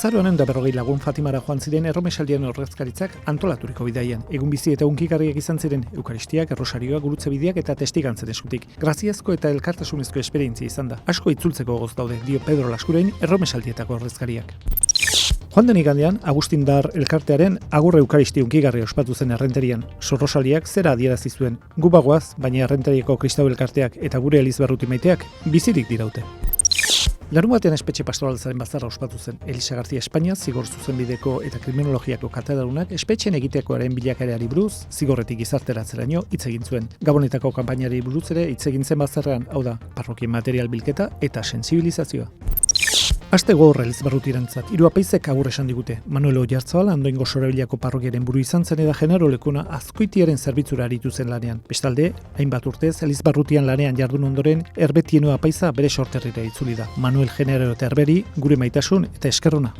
Azaroan 140 lagun Fatimara joan ziren erromesaldian ordezkaritzak antolaturiko bidaian. Egun bizi eta hunkigarriak izan ziren eukaristiak, errosarioak, gurutze bideak eta testigantzen eskutik. Graziazko eta elkartasunezko esperientzia izan da. Asko itzultzeko gogoz daude, dio Pedro Laskurain erromesaldietako ordezkariak. Joan den igandean, Agustindar elkartearen agur eukaristi hunkigarri ospatu zen errenterian. Sorrosaliak zera adierazi zuen. Gu bagoaz, baina errenteriako kristau elkarteak eta gure Elizbarruti maiteak bizirik diraute. Larunbatean espetxe pastoraltzaren bazarra ospatu zen. Elisa García Espainia, zigor zuzenbideko eta kriminologiako katedradunak espetxen egitekoaren bilakaerari buruz, zigorretik gizarteratzeraino hitz egin zuen. Gabonetako kanpainari buruz ere hitz egin zen bazarrean, hau da, parrokien material bilketa eta sentsibilizazioa. Aste gogorra Elizbarrutirentzat, 3 apaizek agur esan digute. Manuel Oiartzabal, Andoaingo Sorabilako parrokiaren buru izan zen eta Genaro Lekuna Azkoitiaren zerbitzura aritu zen lanean. Bestalde, hainbat urtez Elizbarrutian lanean jardun ondoren Erbetieno apaiza bere sorterrira itzuli da. Manuel Genaro eta Herberi, gure maitasun eta eskerrona.